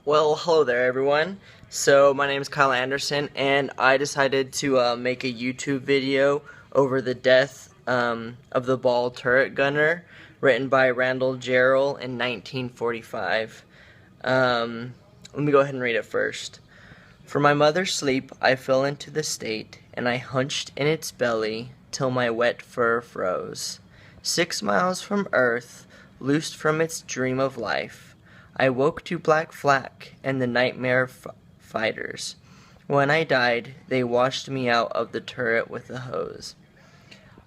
Well, hello there, everyone. So, my name is Kyle Anderson, and I decided to make a YouTube video over the death of the ball turret gunner, written by Randall Jarrell in 1945. Let me go ahead and read it first. For my mother's sleep, I fell into the state, and I hunched in its belly till my wet fur froze. 6 miles from earth, loosed from its dream of life, I woke to black flak and the nightmare fighters. When I died, they washed me out of the turret with a hose.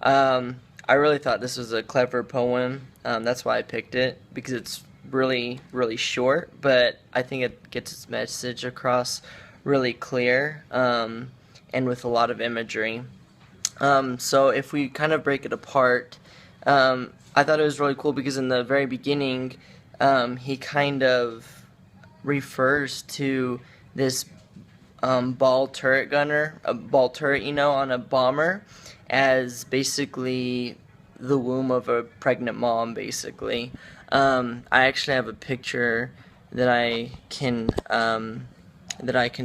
I really thought this was a clever poem. That's why I picked it, because it's really, really short, but I think it gets its message across really clear, and with a lot of imagery. So if we kind of break it apart, I thought it was really cool because in the very beginning, he kind of refers to this ball turret gunner, a ball turret, on a bomber, as basically the womb of a pregnant mom, basically. I actually have a picture that I can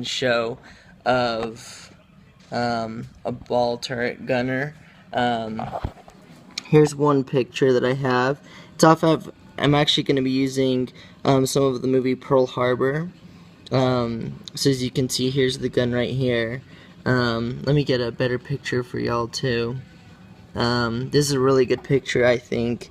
show of a ball turret gunner. Here's one picture that I have. It's off of. I'm actually going to be using some of the movie Pearl Harbor. So as you can see, here's the gun right here. Let me get a better picture for y'all too. This is a really good picture, I think.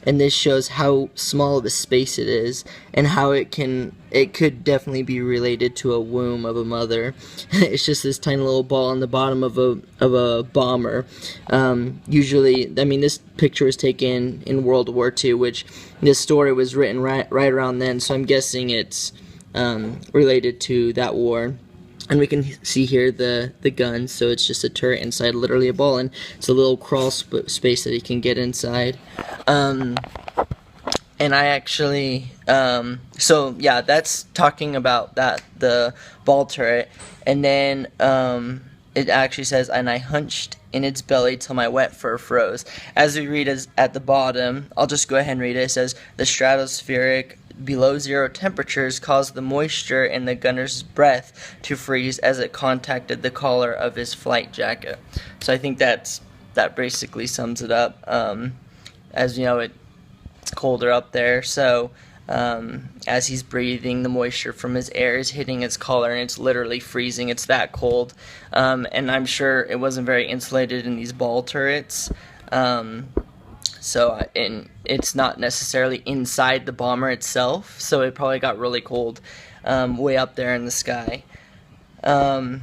And this shows how small of a space it is, and how it could definitely be related to a womb of a mother. It's just this tiny little ball on the bottom of a bomber. Usually, I mean, this picture was taken in World War II, which this story was written right around then, so I'm guessing it's related to that war. And we can see here the gun, so it's just a turret inside literally a ball, and it's a little crawl space that he can get inside. And I actually, so yeah, that's talking about the ball turret, and then it actually says, and I hunched in its belly till my wet fur froze. As we read at the bottom, I'll just go ahead and read it. It says, the stratospheric below zero temperatures caused the moisture in the gunner's breath to freeze as it contacted the collar of his flight jacket. So I think that basically sums it up. As you know, it's colder up there, so as he's breathing, the moisture from his air is hitting his collar, and it's literally freezing. It's that cold, and I'm sure it wasn't very insulated in these ball turrets. So it's not necessarily inside the bomber itself, so it probably got really cold way up there in the sky. And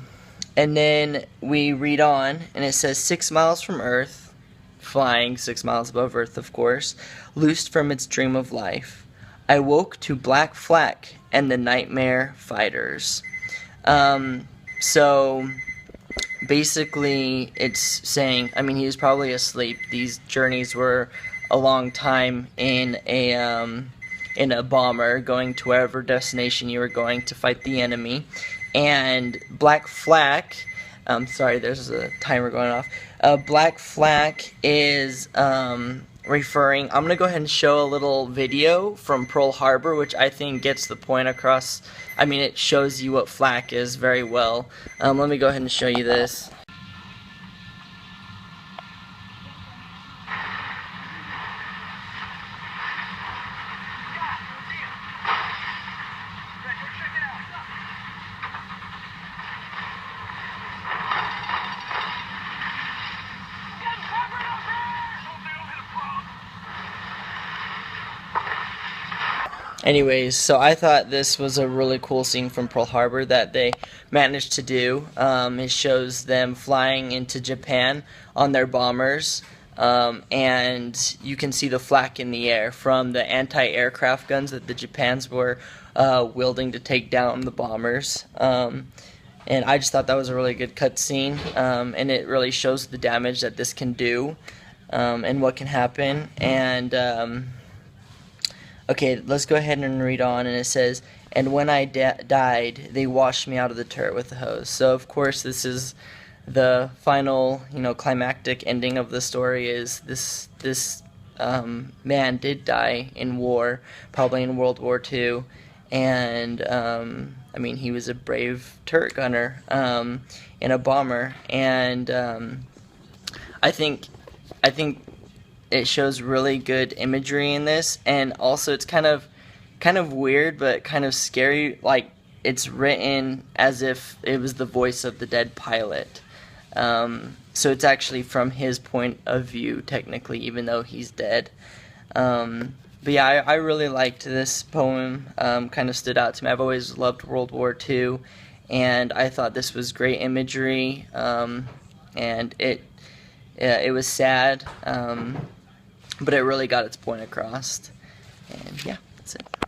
then we read on, and it says, 6 miles from Earth, flying 6 miles above Earth, of course, loosed from its dream of life, I woke to black flak and the nightmare fighters. So basically, it's saying, I mean, he was probably asleep. These journeys were a long time in a bomber going to wherever destination you were going to fight the enemy. And black flak, sorry, there's a timer going off. Black flak is referring, I'm going to go ahead and show a little video from Pearl Harbor, which I think gets the point across. I mean, it shows you what flak is very well. Let me go ahead and show you this. Anyways, so I thought this was a really cool scene from Pearl Harbor that they managed to do. It shows them flying into Japan on their bombers, and you can see the flak in the air from the anti-aircraft guns that the Japans were wielding to take down the bombers. And I just thought that was a really good cutscene, and it really shows the damage that this can do, and what can happen. And okay, let's go ahead and read on, and it says, and when I died, they washed me out of the turret with a hose. So, of course, this is the final, climactic ending of the story, is this man did die in war, probably in World War II, and I mean, he was a brave turret gunner in a bomber, and I think I think it shows really good imagery in this, and also it's kind of weird but kind of scary. Like, it's written as if it was the voice of the dead pilot. So it's actually from his point of view, technically, even though he's dead. But yeah, I really liked this poem. Kind of stood out to me. I've always loved World War II, and I thought this was great imagery. And it was sad, but it really got its point across. And yeah, that's it.